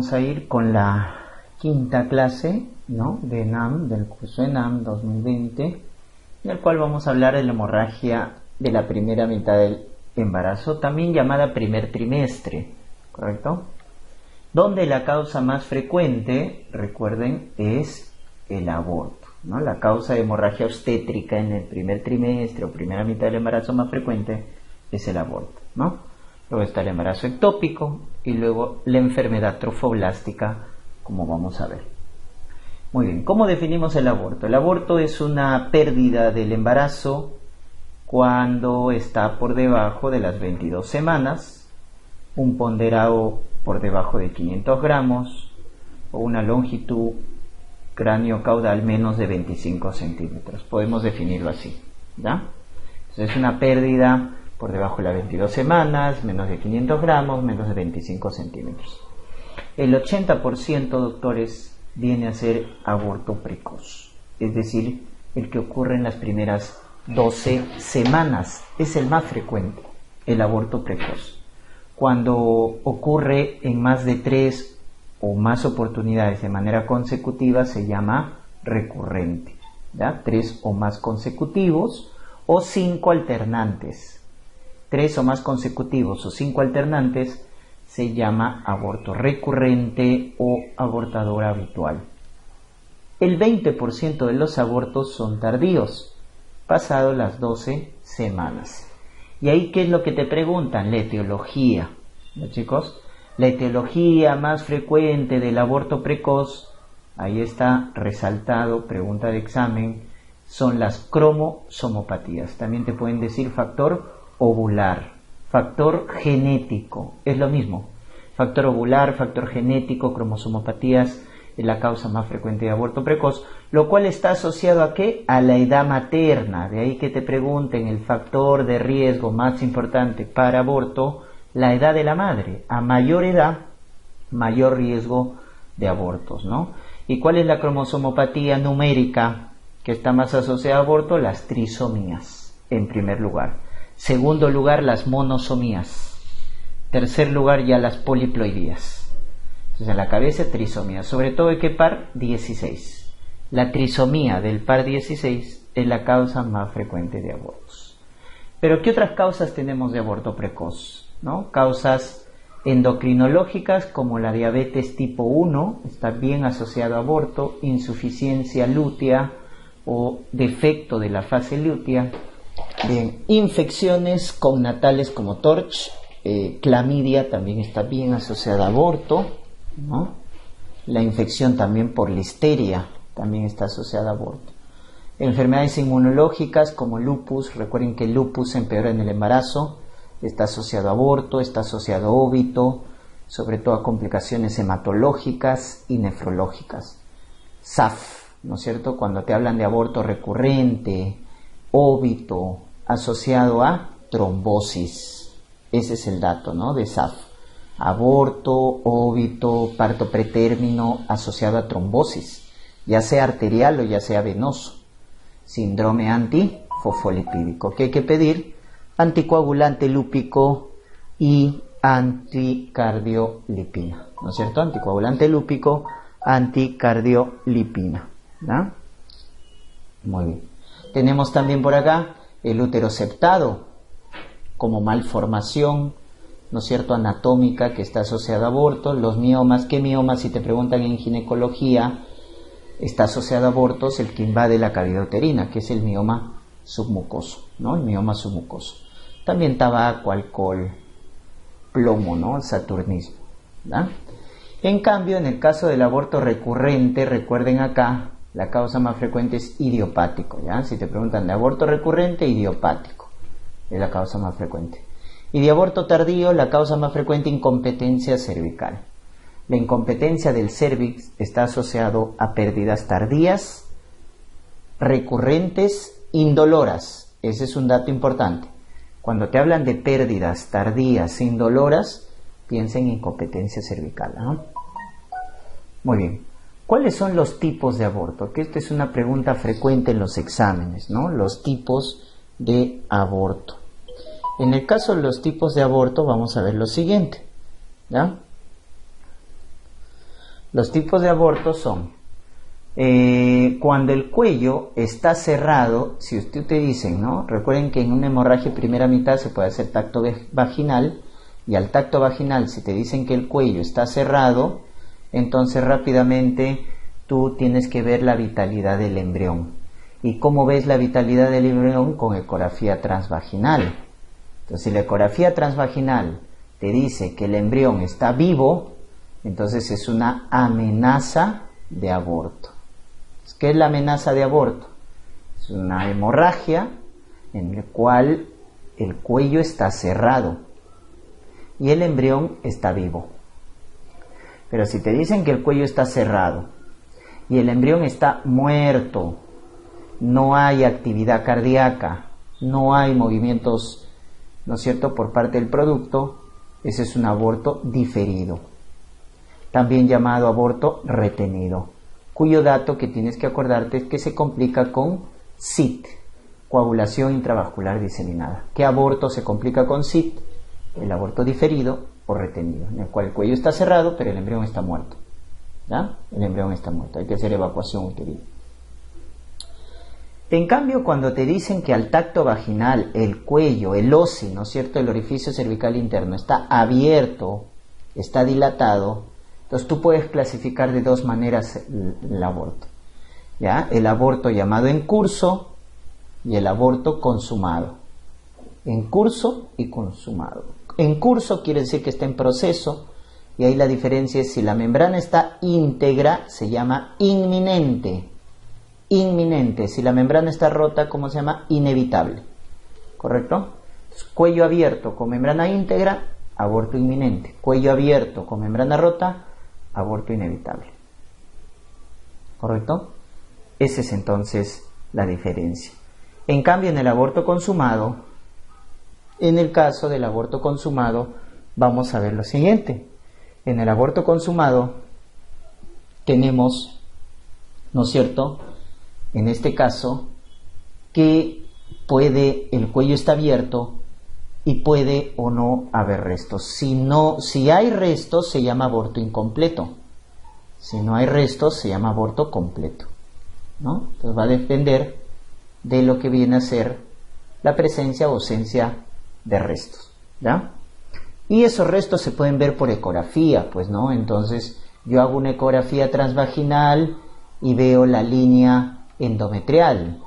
vamos a ir con la quinta clase, ¿no?, de ENAM, del curso ENAM 2020, en el cual vamos a hablar de la hemorragia de la primera mitad del embarazo, también llamada primer trimestre, ¿correcto? Donde la causa más frecuente, recuerden, es el aborto, ¿no? La causa de hemorragia obstétrica en el primer trimestre o primera mitad del embarazo más frecuente es el aborto, ¿no? Luego está el embarazo ectópico y luego la enfermedad trofoblástica, como vamos a ver. Muy bien, ¿cómo definimos el aborto? El aborto es una pérdida del embarazo cuando está por debajo de las 22 semanas, un ponderado por debajo de 500 gramos o una longitud cráneo-caudal menos de 25 centímetros. Podemos definirlo así, ¿ya? Entonces es una pérdida por debajo de las 22 semanas, menos de 500 gramos, menos de 25 centímetros. El 80%, doctores, viene a ser aborto precoz, es decir, el que ocurre en las primeras 12 semanas. Es el más frecuente, el aborto precoz. Cuando ocurre en más de 3 o más oportunidades de manera consecutiva, se llama recurrente, ¿ya? 3 o más consecutivos o 5 alternantes. 3 o más consecutivos o 5 alternantes se llama aborto recurrente o abortador habitual. El 20% de los abortos son tardíos, pasado las 12 semanas. ¿Y ahí qué es lo que te preguntan? La etiología, ¿no, chicos? La etiología más frecuente del aborto precoz, ahí está resaltado, pregunta de examen, son las cromosomopatías. También te pueden decir factor ovular, factor genético, es lo mismo. Factor ovular, factor genético, cromosomopatías es la causa más frecuente de aborto precoz, lo cual está asociado ¿a qué? A la edad materna. De ahí que te pregunten el factor de riesgo más importante para aborto, la edad de la madre. A mayor edad, mayor riesgo de abortos, ¿no? ¿Y cuál es la cromosomopatía numérica que está más asociada a aborto? Las trisomías, en primer lugar. Segundo lugar, las monosomías. Tercer lugar, ya las poliploidías. Entonces, en la cabeza, trisomía. Sobre todo, ¿de qué par? 16. La trisomía del par 16 es la causa más frecuente de abortos. Pero, ¿qué otras causas tenemos de aborto precoz? ¿No? Causas endocrinológicas como la diabetes tipo 1, está bien asociado a aborto, insuficiencia lútea o defecto de la fase lútea. Bien, infecciones connatales como TORCH, clamidia también está bien asociada a aborto, ¿no? La infección también por listeria también está asociada a aborto. Enfermedades inmunológicas como lupus, recuerden que el lupus empeora en el embarazo, está asociado a aborto, está asociado a óbito, sobre todo a complicaciones hematológicas y nefrológicas. SAF, ¿no es cierto? Cuando te hablan de aborto recurrente, óbito, asociado a trombosis. Ese es el dato, ¿no?, de SAF. Aborto, óbito, parto pretérmino asociado a trombosis, ya sea arterial o ya sea venoso. Síndrome antifosfolipídico. ¿Qué hay que pedir? Anticoagulante lúpico y anticardiolipina, ¿no es cierto? Anticoagulante lúpico, anticardiolipina, ¿no? Muy bien. Tenemos también por acá el útero septado como malformación, ¿no es cierto?, anatómica que está asociada a aborto. Los miomas, ¿qué miomas? Si te preguntan en ginecología, está asociado a abortos el que invade la cavidad uterina, que es el mioma submucoso, ¿no? El mioma submucoso. También tabaco, alcohol, plomo, ¿no? El saturnismo, ¿verdad? En cambio, en el caso del aborto recurrente, recuerden acá, la causa más frecuente es idiopático, ¿ya? Si te preguntan de aborto recurrente, idiopático es la causa más frecuente. Y de aborto tardío, la causa más frecuente, incompetencia cervical. La incompetencia del cervix está asociado a pérdidas tardías, recurrentes, indoloras. Ese es un dato importante. Cuando te hablan de pérdidas tardías, indoloras, piensa en incompetencia cervical, ¿no? Muy bien. ¿Cuáles son los tipos de aborto? Que esta es una pregunta frecuente en los exámenes, ¿no? Los tipos de aborto. En el caso de los tipos de aborto vamos a ver lo siguiente, ¿ya? Los tipos de aborto son cuando el cuello está cerrado. Si usted te dicen, ¿no? Recuerden que en una hemorragia primera mitad se puede hacer tacto vaginal, y al tacto vaginal, si te dicen que el cuello está cerrado, entonces rápidamente tú tienes que ver la vitalidad del embrión. ¿Y cómo ves la vitalidad del embrión? Con ecografía transvaginal. Entonces, si la ecografía transvaginal te dice que el embrión está vivo, entonces es una amenaza de aborto. ¿Qué es la amenaza de aborto? Es una hemorragia en la cual el cuello está cerrado y el embrión está vivo. Pero si te dicen que el cuello está cerrado y el embrión está muerto, no hay actividad cardíaca, no hay movimientos, ¿no es cierto?, por parte del producto, ese es un aborto diferido, también llamado aborto retenido, cuyo dato que tienes que acordarte es que se complica con CIT, coagulación intravascular diseminada. ¿Qué aborto se complica con CIT? El aborto diferido o retenido, en el cual el cuello está cerrado pero el embrión está muerto. ¿Ya? El embrión está muerto, hay que hacer evacuación uterina. En cambio, cuando te dicen que al tacto vaginal el cuello, el OSI, ¿no es cierto?, el orificio cervical interno está abierto, está dilatado, entonces tú puedes clasificar de dos maneras el aborto. ¿Ya? El aborto llamado en curso y el aborto consumado. En curso y consumado. En curso quiere decir que está en proceso, y ahí la diferencia es si la membrana está íntegra, se llama inminente. Inminente. Si la membrana está rota, ¿cómo se llama? Inevitable. ¿Correcto? Entonces, cuello abierto con membrana íntegra, aborto inminente. Cuello abierto con membrana rota, aborto inevitable. ¿Correcto? Esa es entonces la diferencia. En cambio, en el aborto consumado, en el caso del aborto consumado, vamos a ver lo siguiente. En el aborto consumado tenemos, ¿no es cierto?, en este caso, que el cuello está abierto y puede o no haber restos. Si hay restos, se llama aborto incompleto. Si no hay restos, se llama aborto completo, ¿no? Entonces va a depender de lo que viene a ser la presencia o ausencia de restos, ¿ya? Y esos restos se pueden ver por ecografía, pues, ¿no? Entonces yo hago una ecografía transvaginal y veo la línea endometrial.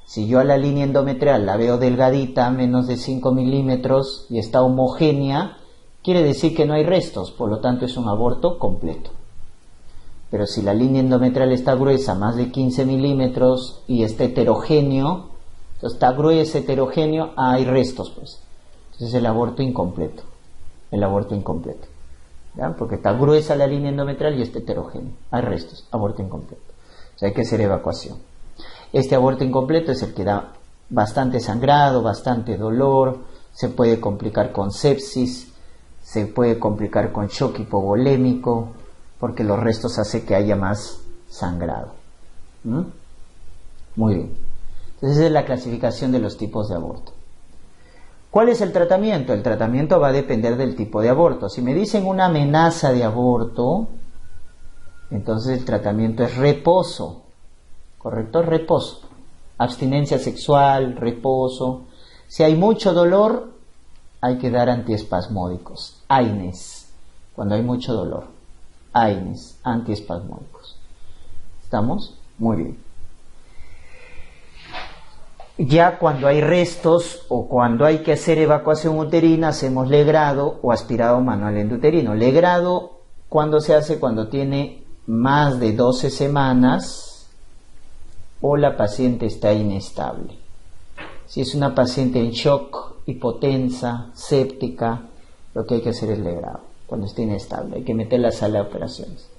Si yo a la línea endometrial la veo delgadita, menos de 5 milímetros, y está homogénea, quiere decir que no hay restos, por lo tanto es un aborto completo. Pero si la línea endometrial está gruesa, más de 15 milímetros, y está heterogéneo, entonces está gruesa, heterogéneo, hay restos, pues. Entonces es el aborto incompleto. El aborto incompleto. ¿Ya? Porque está gruesa la línea endometrial y está heterogéneo. Hay restos. Aborto incompleto. O sea, hay que hacer evacuación. Este aborto incompleto es el que da bastante sangrado, bastante dolor, se puede complicar con sepsis, se puede complicar con shock hipovolémico, porque los restos hacen que haya más sangrado. Muy bien. Entonces esa es la clasificación de los tipos de aborto. ¿Cuál es el tratamiento? El tratamiento va a depender del tipo de aborto. Si me dicen una amenaza de aborto, entonces el tratamiento es reposo. ¿Correcto? Reposo. Abstinencia sexual, reposo. Si hay mucho dolor, hay que dar antiespasmódicos. AINES. Cuando hay mucho dolor. AINES, antiespasmódicos. ¿Estamos? Muy bien. Ya cuando hay restos o cuando hay que hacer evacuación uterina, hacemos legrado o aspirado manual endouterino. Legrado, ¿cuándo se hace? Cuando tiene más de 12 semanas o la paciente está inestable. Si es una paciente en shock, hipotensa, séptica, lo que hay que hacer es legrado. Cuando esté inestable, hay que meterla a la sala de operaciones.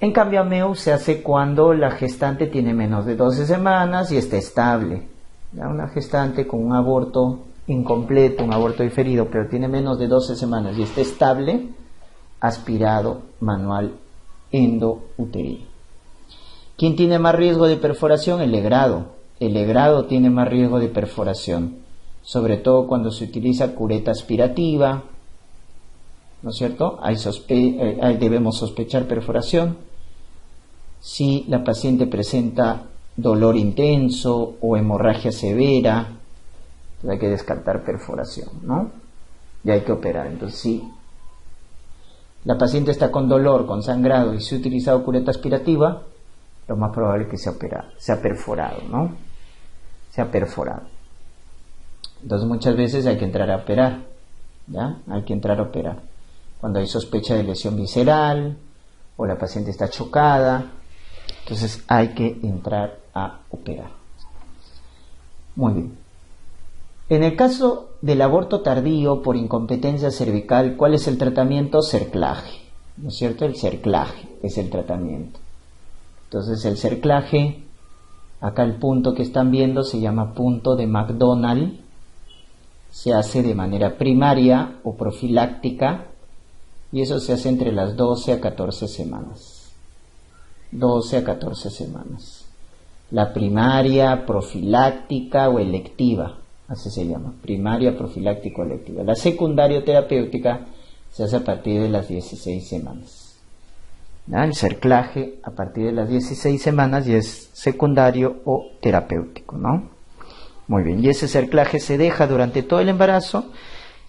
En cambio, AMEU se hace cuando la gestante tiene menos de 12 semanas y está estable. ¿Ya? Una gestante con un aborto incompleto, un aborto diferido, pero tiene menos de 12 semanas y está estable, aspirado manual endouterino. ¿Quién tiene más riesgo de perforación? El legrado. El legrado tiene más riesgo de perforación, sobre todo cuando se utiliza cureta aspirativa, ¿no es cierto? Debemos sospechar perforación. Si la paciente presenta dolor intenso o hemorragia severa, pues hay que descartar perforación, ¿no? Y hay que operar. Entonces, si la paciente está con dolor, con sangrado y se ha utilizado cureta aspirativa, lo más probable es que sea perforado, ¿no? Sea perforado. Entonces muchas veces hay que entrar a operar, ¿ya? Hay que entrar a operar. Cuando hay sospecha de lesión visceral o la paciente está chocada, entonces hay que entrar a operar. Muy bien. En el caso del aborto tardío por incompetencia cervical, ¿cuál es el tratamiento? Cerclaje, ¿no es cierto? El cerclaje es el tratamiento. Entonces el cerclaje, acá el punto que están viendo se llama punto de McDonald. Se hace de manera primaria o profiláctica y eso se hace entre las 12 a 14 semanas. 12 a 14 semanas. La primaria, profiláctica o electiva, así se llama, primaria, profiláctica o electiva. La secundaria o terapéutica se hace a partir de las 16 semanas. ¿Ya? El cerclaje a partir de las 16 semanas ya es secundario o terapéutico, ¿no? Muy bien, y ese cerclaje se deja durante todo el embarazo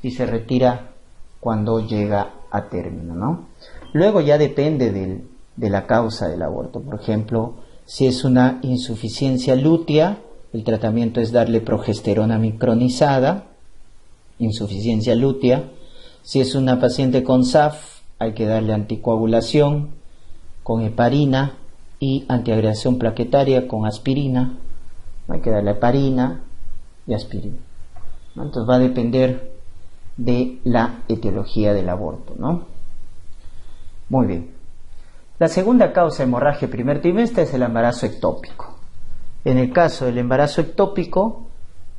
y se retira cuando llega a término, ¿no? Luego ya depende de la causa del aborto. Por ejemplo, si es una insuficiencia lútea, el tratamiento es darle progesterona micronizada, insuficiencia lútea. Si es una paciente con SAF, hay que darle anticoagulación con heparina y antiagregación plaquetaria con aspirina. Hay que darle heparina y aspirina, ¿no? Entonces va a depender de la etiología del aborto, ¿no? Muy bien. La segunda causa de hemorragia primer trimestre es el embarazo ectópico. En el caso del embarazo ectópico,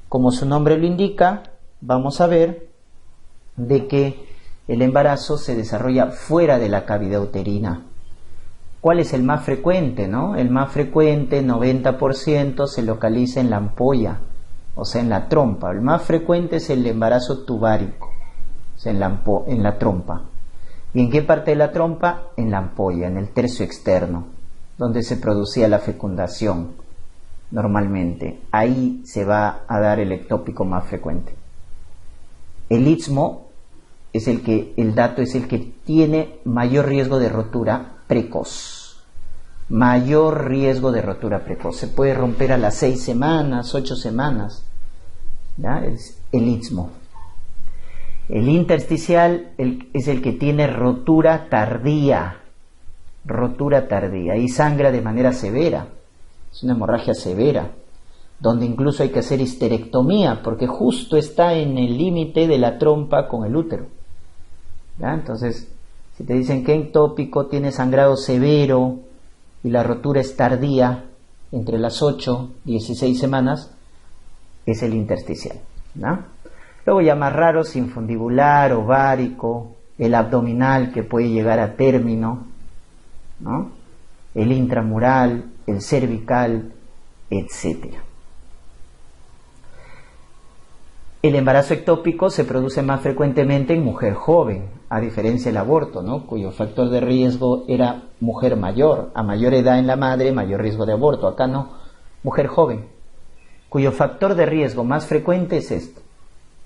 como su nombre lo indica, vamos a ver de que el embarazo se desarrolla fuera de la cavidad uterina. ¿Cuál es el más frecuente, no? El más frecuente, 90%, se localiza en la ampolla, o sea, en la trompa. El más frecuente es el embarazo tubárico, o sea, en la trompa. ¿Y en qué parte de la trompa? En la ampolla, en el tercio externo, donde se producía la fecundación normalmente. Ahí se va a dar el ectópico más frecuente. El istmo es el dato es el que tiene mayor riesgo de rotura precoz. Mayor riesgo de rotura precoz. Se puede romper a las 6 semanas, 8 semanas. ¿Ya? Es el istmo. El intersticial es el que tiene rotura tardía. Rotura tardía. Y sangra de manera severa. Es una hemorragia severa, donde incluso hay que hacer histerectomía, porque justo está en el límite de la trompa con el útero. ¿Ya? Entonces, si te dicen que ectópico tiene sangrado severo y la rotura es tardía, entre las 8 y 16 semanas, es el intersticial, ¿no? Luego ya más raros, infundibular, ovárico, el abdominal que puede llegar a término, ¿no? El intramural, el cervical, etc. El embarazo ectópico se produce más frecuentemente en mujer joven, a diferencia del aborto, ¿no? Cuyo factor de riesgo era mujer mayor. A mayor edad en la madre, mayor riesgo de aborto. Acá no, mujer joven, cuyo factor de riesgo más frecuente es esto: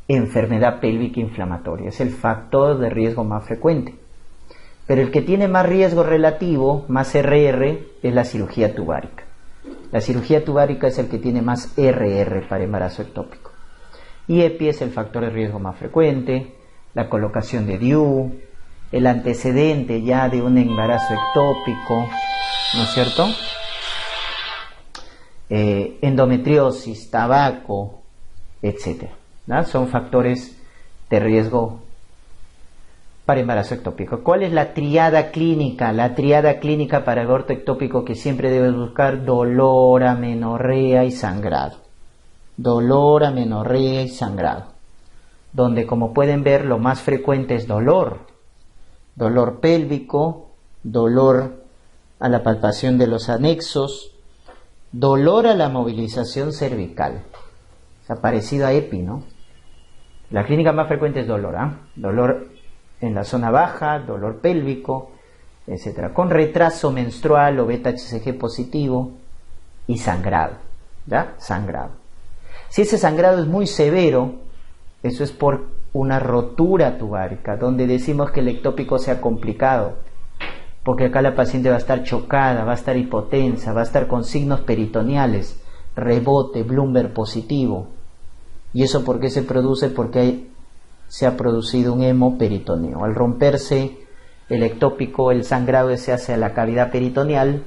enfermedad pélvica inflamatoria. Es el factor de riesgo más frecuente. Pero el que tiene más riesgo relativo, más RR, es la cirugía tubárica. La cirugía tubárica es el que tiene más RR para embarazo ectópico. Y EPI es el factor de riesgo más frecuente, la colocación de DIU, el antecedente ya de un embarazo ectópico, ¿no es cierto? Endometriosis, tabaco, etc. ¿No? Son factores de riesgo para embarazo ectópico. ¿Cuál es la triada clínica? La triada clínica para aborto ectópico que siempre debes buscar: dolor, amenorrea y sangrado. Dolor, amenorrea y sangrado. Donde, como pueden ver, lo más frecuente es dolor. Dolor pélvico, dolor a la palpación de los anexos, dolor a la movilización cervical. O sea, parecido a EPI, ¿no? La clínica más frecuente es dolor, ¿ah? Dolor en la zona baja, dolor pélvico, etcétera, con retraso menstrual o beta-HCG positivo y sangrado, ¿ya? Sangrado. Si ese sangrado es muy severo, eso es por una rotura tubárica, donde decimos que el ectópico sea complicado, porque acá la paciente va a estar chocada, va a estar hipotensa, va a estar con signos peritoneales, rebote, Bloomberg positivo. ¿Y eso por qué se produce? Porque se ha producido un hemoperitoneo. Al romperse el ectópico, el sangrado se hace a la cavidad peritoneal,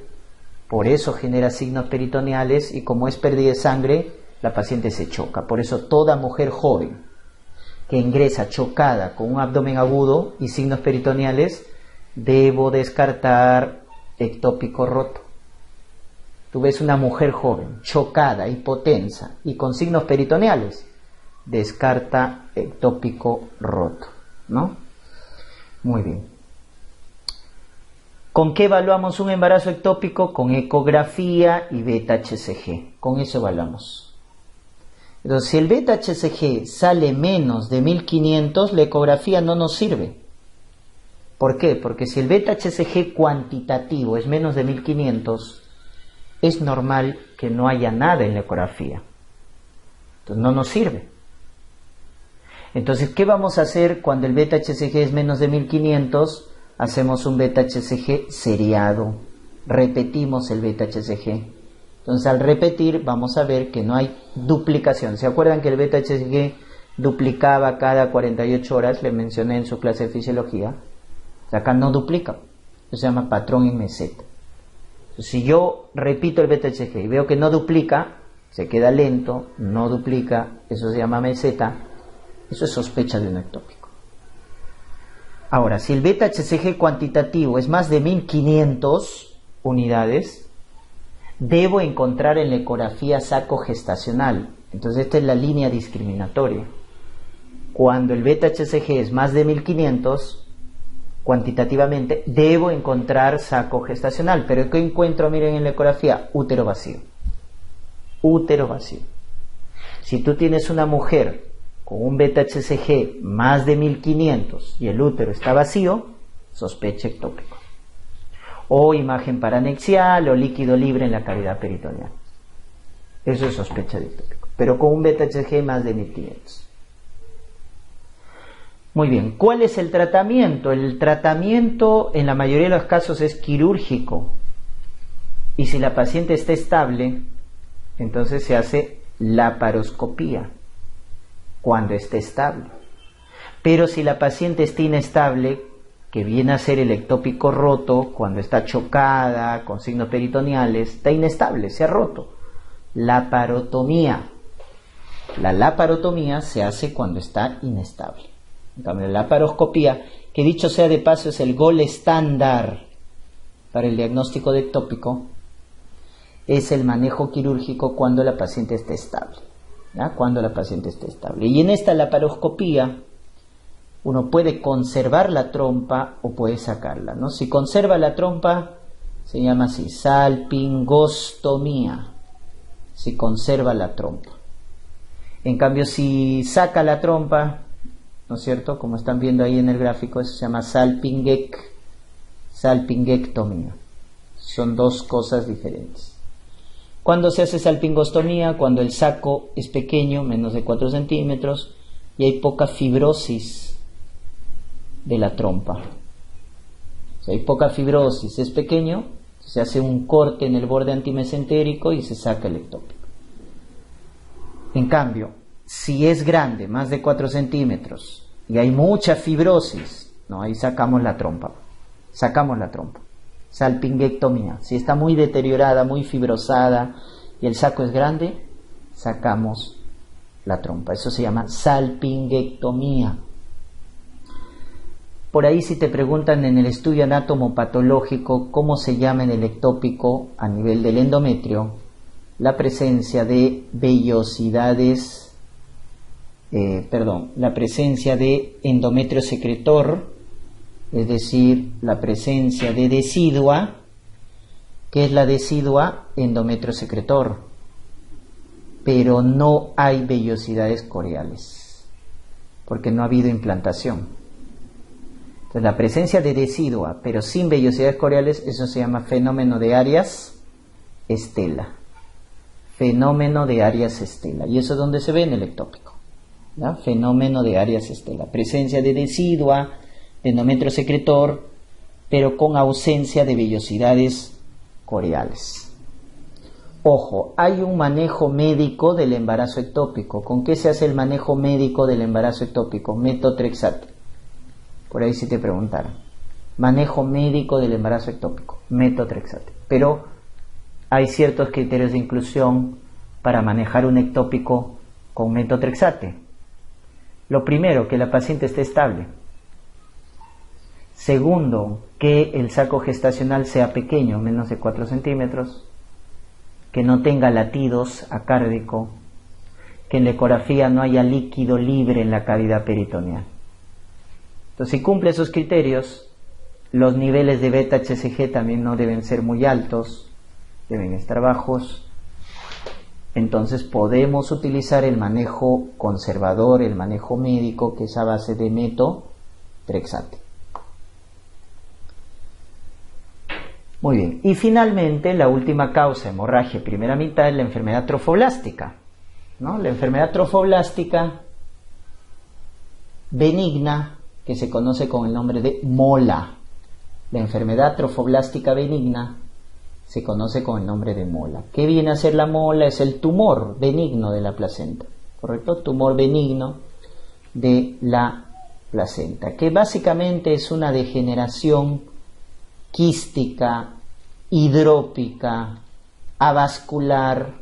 por eso genera signos peritoneales, y como es pérdida de sangre, la paciente se choca. Por eso toda mujer joven que ingresa chocada con un abdomen agudo y signos peritoneales, debo descartar ectópico roto. Tú ves una mujer joven, chocada, hipotensa y con signos peritoneales, descarta ectópico roto, ¿no? Muy bien. ¿Con qué evaluamos un embarazo ectópico? Con ecografía y beta-HCG. Con eso evaluamos. Entonces, si el beta-HCG sale menos de 1500, la ecografía no nos sirve. ¿Por qué? Porque si el beta-HCG cuantitativo es menos de 1500, es normal que no haya nada en la ecografía. Entonces no nos sirve. Entonces, ¿qué vamos a hacer cuando el beta-HCG es menos de 1500? Hacemos un beta-HCG seriado. Repetimos el beta-HCG. Entonces, al repetir, vamos a ver que no hay duplicación. ¿Se acuerdan que el beta-HCG duplicaba cada 48 horas? Le mencioné en su clase de fisiología. Acá no duplica. Eso se llama patrón en meseta. Entonces, si yo repito el beta-HCG y veo que no duplica, se queda lento, no duplica, eso se llama meseta, eso es sospecha de un ectópico. Ahora, si el beta-HCG cuantitativo es más de 1500 unidades, debo encontrar en la ecografía saco gestacional. Entonces esta es la línea discriminatoria. Cuando el beta-HCG es más de 1500, cuantitativamente, debo encontrar saco gestacional. Pero ¿qué encuentro? Miren en la ecografía, útero vacío. Útero vacío. Si tú tienes una mujer con un beta-HCG más de 1500 y el útero está vacío, sospecha ectópico. O imagen paranexial o líquido libre en la cavidad peritoneal. Eso es sospecha de ectópico. Pero con un beta-HCG más de 1500. Muy bien, ¿cuál es el tratamiento? El tratamiento en la mayoría de los casos es quirúrgico. Y si la paciente está estable, entonces se hace laparoscopía cuando esté estable. Pero si la paciente está inestable, que viene a ser el ectópico roto, cuando está chocada, con signos peritoneales, está inestable, se ha roto. Laparotomía. La laparotomía se hace cuando está inestable. En cambio, la laparoscopía, que dicho sea de paso es el gold estándar para el diagnóstico de ectópico, es el manejo quirúrgico cuando la paciente está estable. ¿Ya? Cuando la paciente está estable. Y en esta laparoscopía, uno puede conservar la trompa o puede sacarla, ¿no? Si conserva la trompa, se llama así, salpingostomía. Si conserva la trompa. En cambio, si saca la trompa, ¿no es cierto? Como están viendo ahí en el gráfico, eso se llama salpingectomía. Son dos cosas diferentes. ¿Cuándo se hace salpingostomía? Cuando el saco es pequeño, menos de 4 centímetros, y hay poca fibrosis de la trompa. Si hay poca fibrosis, es pequeño, se hace un corte en el borde antimesentérico y se saca el ectópico. En cambio, si es grande, más de 4 centímetros, y hay mucha fibrosis, no, ahí sacamos la trompa. Sacamos la trompa. Salpingectomía. Si está muy deteriorada, muy fibrosada, y el saco es grande, sacamos la trompa. Eso se llama salpingectomía. Por ahí, si te preguntan en el estudio anátomo-patológico cómo se llama en el ectópico a nivel del endometrio, la presencia de vellosidades, la presencia de endometrio secretor, es decir, la presencia de decidua. ¿Qué es la decidua? Endometrio secretor. Pero no hay vellosidades coriales, porque no ha habido implantación. Entonces, la presencia de decidua, pero sin vellosidades coriales, eso se llama fenómeno de Arias Stella. Fenómeno de Arias Stella. Y eso es donde se ve en el ectópico. ¿Ya? Fenómeno de Arias Stella. Presencia de decidua, de endometrio secretor, pero con ausencia de vellosidades coriales. Ojo, hay un manejo médico del embarazo ectópico. ¿Con qué se hace el manejo médico del embarazo ectópico? Metotrexato. Por ahí si te preguntaran. Manejo médico del embarazo ectópico. Metotrexato. Pero hay ciertos criterios de inclusión para manejar un ectópico con metotrexate. Lo primero, que la paciente esté estable. Segundo, que el saco gestacional sea pequeño, menos de 4 centímetros, que no tenga latidos acárdico, que en la ecografía no haya líquido libre en la cavidad peritoneal. Entonces, si cumple esos criterios, los niveles de beta-HCG también no deben ser muy altos, deben estar bajos. Entonces podemos utilizar el manejo conservador, el manejo médico, que es a base de metotrexate. Muy bien, y finalmente la última causa de hemorragia primera mitad es la enfermedad trofoblástica, ¿no? La enfermedad trofoblástica benigna, que se conoce con el nombre de mola. La enfermedad trofoblástica benigna se conoce con el nombre de mola. ¿Qué viene a ser la mola? Es el tumor benigno de la placenta, ¿correcto? Tumor benigno de la placenta, que básicamente es una degeneración quística, hidrópica, avascular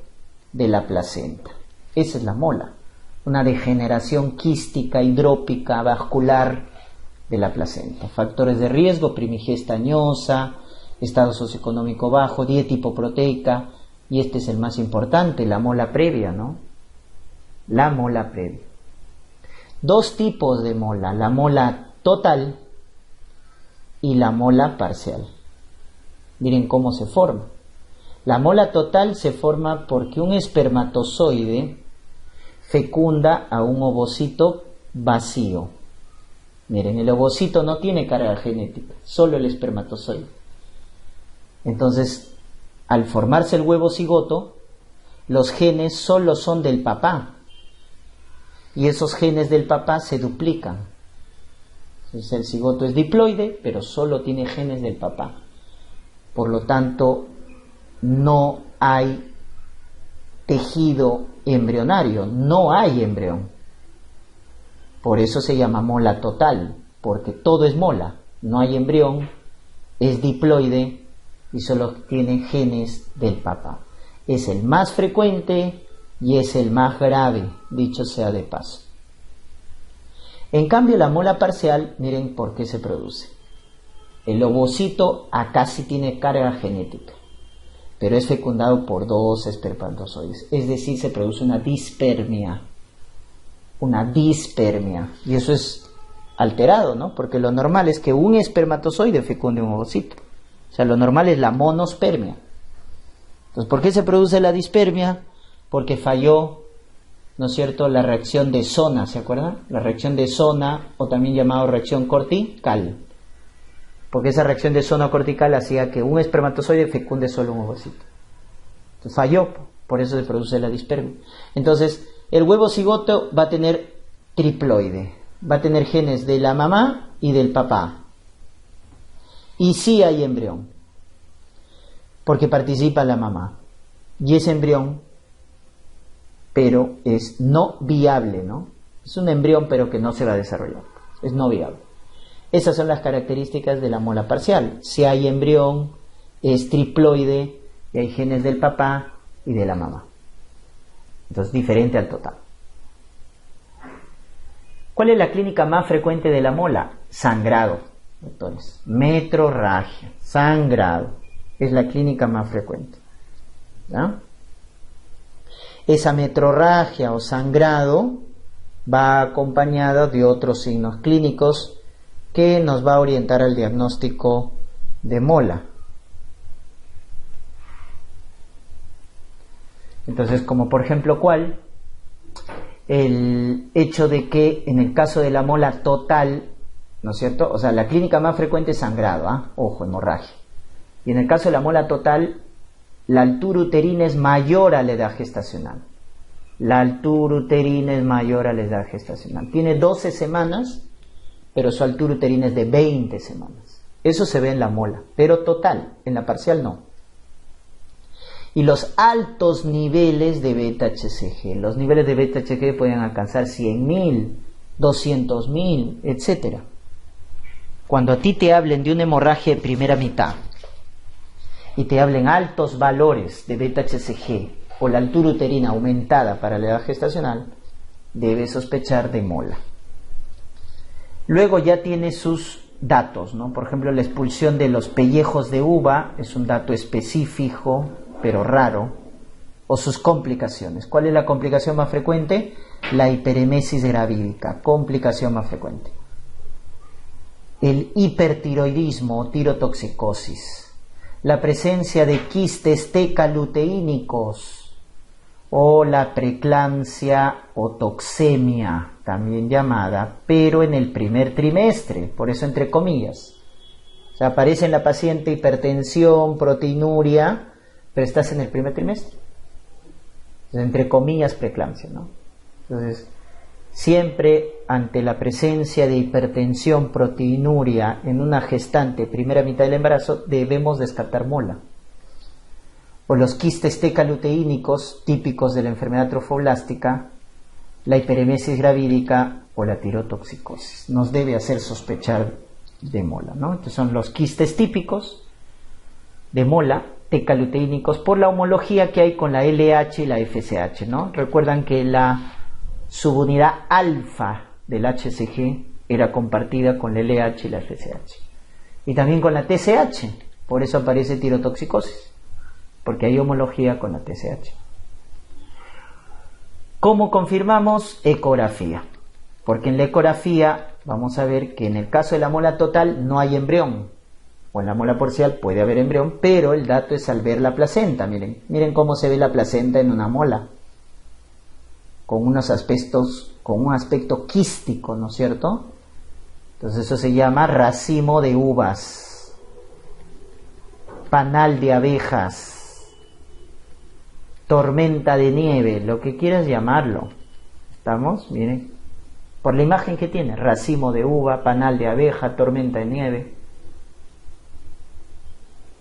de la placenta. Esa es la mola, una degeneración quística, hidrópica, avascular de la placenta. Factores de riesgo: primigesta añosa, estado socioeconómico bajo, dieta hipoproteica, y este es el más importante, la mola previa, ¿no? La mola previa. Dos tipos de mola, la mola total y la mola parcial. Miren cómo se forma. La mola total se forma porque un espermatozoide fecunda a un ovocito vacío. Miren, el ovocito no tiene carga genética, solo el espermatozoide. Entonces, al formarse el huevo cigoto, los genes solo son del papá, y esos genes del papá se duplican. Entonces, el cigoto es diploide, pero solo tiene genes del papá. Por lo tanto, no hay tejido embrionario, no hay embrión. Por eso se llama mola total, porque todo es mola, no hay embrión, es diploide y solo tiene genes del papá. Es el más frecuente y es el más grave, dicho sea de paso. En cambio, la mola parcial, miren por qué se produce. El ovocito acá sí tiene carga genética, pero es fecundado por dos espermatozoides, es decir, se produce una dispermia, y eso es alterado, ¿no? Porque lo normal es que un espermatozoide fecunde un ovocito, o sea, lo normal es la monospermia. Entonces, ¿por qué se produce la dispermia? Porque falló, ¿no es cierto?, la reacción de Zona, ¿se acuerdan? La reacción de Zona, o también llamado reacción cortical. Porque esa reacción de zona cortical hacía que un espermatozoide fecunde solo un ovocito. Entonces falló, por eso se produce la dispermia. Entonces, el huevo cigoto va a tener triploide, va a tener genes de la mamá y del papá. Y sí hay embrión, porque participa la mamá. Y ese embrión, pero es no viable, ¿no? Es un embrión, pero que no se va a desarrollar. Es no viable. Esas son las características de la mola parcial. Si hay embrión, es triploide y hay genes del papá y de la mamá. Entonces, diferente al total. ¿Cuál es la clínica más frecuente de la mola? Sangrado, doctores. Metrorragia, sangrado. Es la clínica más frecuente. ¿Ya? Esa metrorragia o sangrado va acompañada de otros signos clínicos que nos va a orientar al diagnóstico de mola. Entonces, como por ejemplo, ¿cuál? El hecho de que en el caso de la mola total ¿no es cierto? O sea, la clínica más frecuente es sangrado, ojo, hemorragia. Y en el caso de la mola total, la altura uterina es mayor a la edad gestacional. La altura uterina es mayor a la edad gestacional. Tiene 12 semanas, pero su altura uterina es de 20 semanas. Eso se ve en la mola, pero total, en la parcial no. Y los altos niveles de beta-HCG. Los niveles de beta-HCG pueden alcanzar 100.000, 200.000, etc. Cuando a ti te hablen de una hemorragia de primera mitad y te hablen altos valores de beta-HCG o la altura uterina aumentada para la edad gestacional, debes sospechar de mola. Luego ya tiene sus datos, ¿no? Por ejemplo, la expulsión de los pellejos de uva es un dato específico, pero raro, o sus complicaciones. ¿Cuál es la complicación más frecuente? La hiperemesis gravídica, complicación más frecuente. El hipertiroidismo o tirotoxicosis, la presencia de quistes tecaluteínicos o la preeclampsia o toxemia, también llamada, pero en el primer trimestre, por eso entre comillas. O sea, aparece en la paciente hipertensión, proteinuria, pero estás en el primer trimestre. Entonces, entre comillas, preeclampsia, ¿no? Entonces, siempre ante la presencia de hipertensión, proteinuria en una gestante primera mitad del embarazo, debemos descartar mola. O los quistes tecaluteínicos típicos de la enfermedad trofoblástica, la hiperemesis gravídica o la tirotoxicosis. Nos debe hacer sospechar de mola, ¿no? Entonces son los quistes típicos de mola, tecaluteínicos, por la homología que hay con la LH y la FSH, ¿no? Recuerdan que la subunidad alfa del HCG era compartida con la LH y la FSH. Y también con la TSH, por eso aparece tirotoxicosis, porque hay homología con la TSH. ¿Cómo confirmamos? Ecografía. Porque en la ecografía vamos a ver que en el caso de la mola total no hay embrión, o en la mola parcial puede haber embrión, pero el dato es al ver la placenta. Miren cómo se ve la placenta en una mola, con unos aspectos, con un aspecto quístico, ¿no es cierto? Entonces eso se llama racimo de uvas, panal de abejas, tormenta de nieve, lo que quieras llamarlo. ¿Estamos? Miren, por la imagen que tiene, racimo de uva, panal de abeja, tormenta de nieve.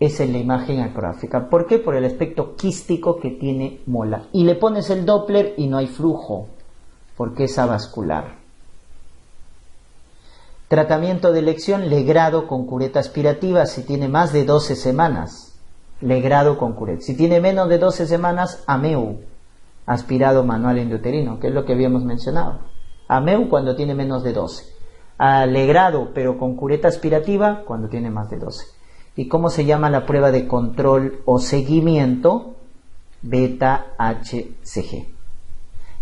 Esa es la imagen ecográfica. ¿Por qué? Por el aspecto quístico que tiene mola. Y le pones el Doppler y no hay flujo, porque es avascular. Tratamiento de elección, legrado con cureta aspirativa si tiene más de 12 semanas. Legrado con cureta. Si tiene menos de 12 semanas, AMEU, aspirado manual endouterino, que es lo que habíamos mencionado. AMEU cuando tiene menos de 12. Legrado, pero con cureta aspirativa, cuando tiene más de 12. ¿Y cómo se llama la prueba de control o seguimiento? Beta-HCG.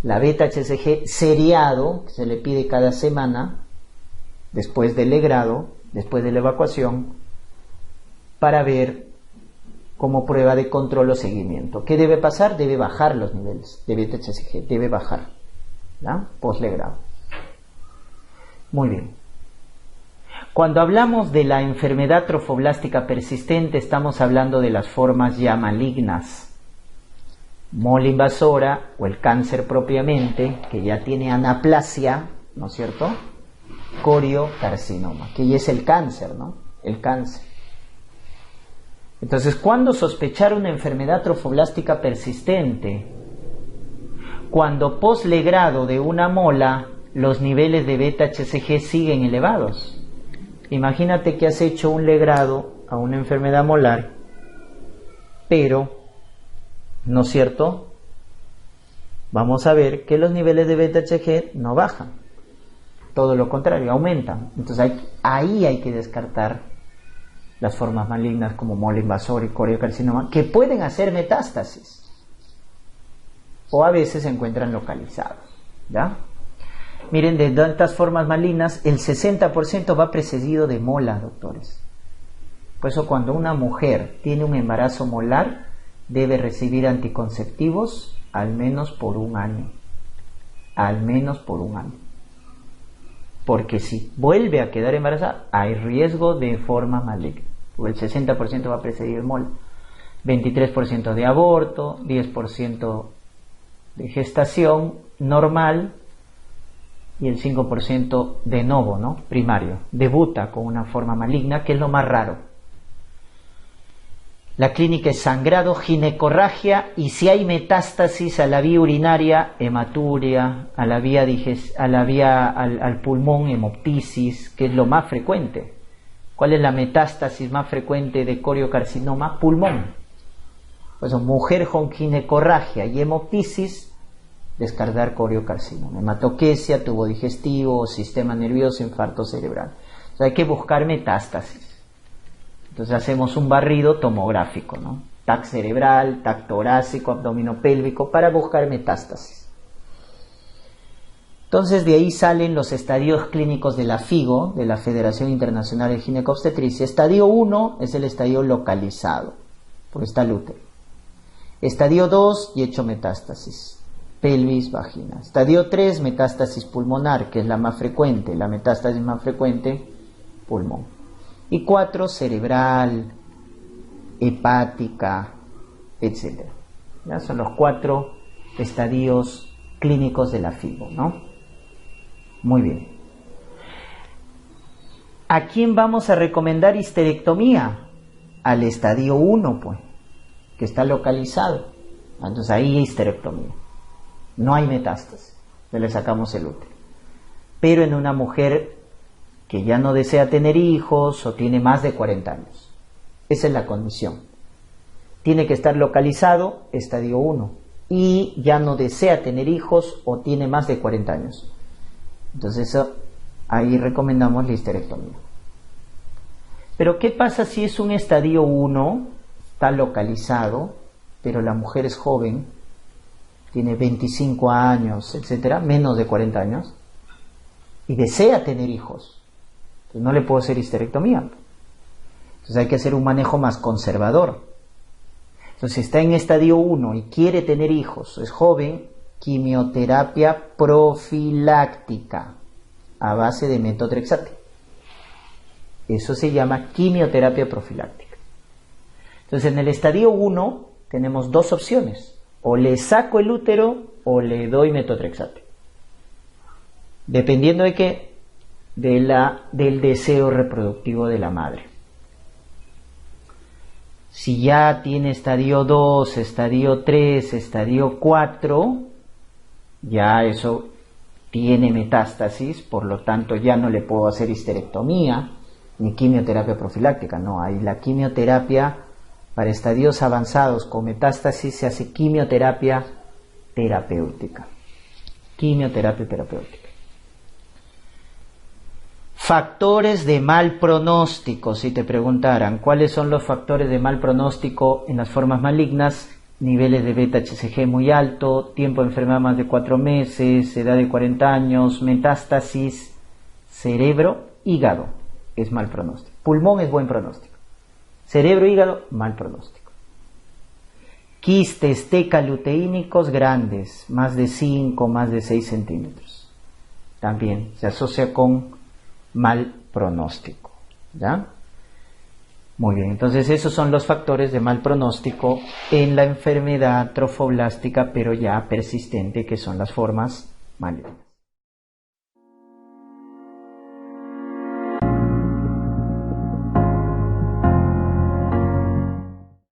La beta-HCG seriado, que se le pide cada semana, después del legrado, después de la evacuación, para ver como prueba de control o seguimiento. ¿Qué debe pasar? Debe bajar los niveles de beta-HCG, debe bajar, ¿ya? Postlegrado. Muy bien. Cuando hablamos de la enfermedad trofoblástica persistente, estamos hablando de las formas ya malignas. Mola invasora o el cáncer propiamente, que ya tiene anaplasia, ¿no es cierto? Coriocarcinoma, que ya es el cáncer, ¿no? El cáncer. Entonces, ¿cuándo sospechar una enfermedad trofoblástica persistente? Cuando postlegrado de una mola los niveles de beta-HCG siguen elevados. Imagínate que has hecho un legrado a una enfermedad molar, pero, ¿no es cierto? Vamos a ver que los niveles de beta-HCG no bajan, todo lo contrario, aumentan. Entonces ahí hay que descartar las formas malignas como mola invasora y coriocarcinoma, que pueden hacer metástasis o a veces se encuentran localizados, ¿ya? Miren, de tantas formas malignas, el 60% va precedido de mola, doctores. Por eso cuando una mujer tiene un embarazo molar, debe recibir anticonceptivos al menos por un año. Al menos por un año. porque si vuelve a quedar embarazada, hay riesgo de forma maligna. El 60% va a precedir el MOL, 23% de aborto, 10% de gestación normal y el 5% de novo, ¿no? Primario. Debuta con una forma maligna, que es lo más raro. La clínica es sangrado, ginecorragia y si hay metástasis a la vía urinaria, hematuria, a la vía al pulmón, hemoptisis, que es lo más frecuente. ¿Cuál es la metástasis más frecuente de coriocarcinoma? Pulmón. Pues mujer con ginecorragia y hemoptisis, descartar coriocarcinoma. Hematoquesia, tubo digestivo, sistema nervioso, infarto cerebral. Entonces hay que buscar metástasis. Entonces hacemos un barrido tomográfico, ¿no? TAC cerebral, TAC torácico, abdominopélvico, para buscar metástasis. Entonces de ahí salen los estadios clínicos de la FIGO, de la Federación Internacional de Ginecobstetricia. Estadio 1 es el estadio localizado, porque está el útero. Estadio 2, y hecho metástasis, pelvis, vagina. Estadio 3, metástasis pulmonar, que es la más frecuente, la metástasis más frecuente, pulmón. Y 4, cerebral, hepática, etc. ¿Ya? Son los 4 estadios clínicos de la FIGO, ¿no? Muy bien. ¿A quién vamos a recomendar histerectomía? Al estadio 1, pues, que está localizado. Entonces ahí histerectomía. No hay metástasis, le sacamos el útero. Pero en una mujer que ya no desea tener hijos o tiene más de 40 años. Esa es la condición. Tiene que estar localizado, estadio 1, y ya no desea tener hijos o tiene más de 40 años. Entonces ahí recomendamos la histerectomía. Pero ¿qué pasa si es un estadio 1, está localizado, pero la mujer es joven, tiene 25 años, etcétera, menos de 40 años, y desea tener hijos? Pues no le puedo hacer histerectomía. Entonces hay que hacer un manejo más conservador. Entonces si está en estadio 1 y quiere tener hijos, es joven, quimioterapia profiláctica a base de metotrexate. Eso se llama quimioterapia profiláctica. Entonces en el estadio 1 tenemos dos opciones. O le saco el útero o le doy metotrexate. Dependiendo de qué, del deseo reproductivo de la madre. Si ya tiene estadio 2, estadio 3, estadio 4, ya eso tiene metástasis, por lo tanto ya no le puedo hacer histerectomía ni quimioterapia profiláctica. No, hay la quimioterapia para estadios avanzados con metástasis, se hace quimioterapia terapéutica. Quimioterapia terapéutica. Factores de mal pronóstico, si te preguntaran, ¿cuáles son los factores de mal pronóstico en las formas malignas? Niveles de beta-HCG muy alto, tiempo de enfermedad más de 4 meses, edad de 40 años, metástasis, cerebro, hígado, es mal pronóstico. Pulmón es buen pronóstico. Cerebro, hígado, mal pronóstico. Quistes tecaluteínicos grandes, más de 5, más de 6 centímetros. También se asocia con mal pronóstico, ¿ya? Muy bien, entonces esos son los factores de mal pronóstico en la enfermedad trofoblástica, pero ya persistente, que son las formas malignas.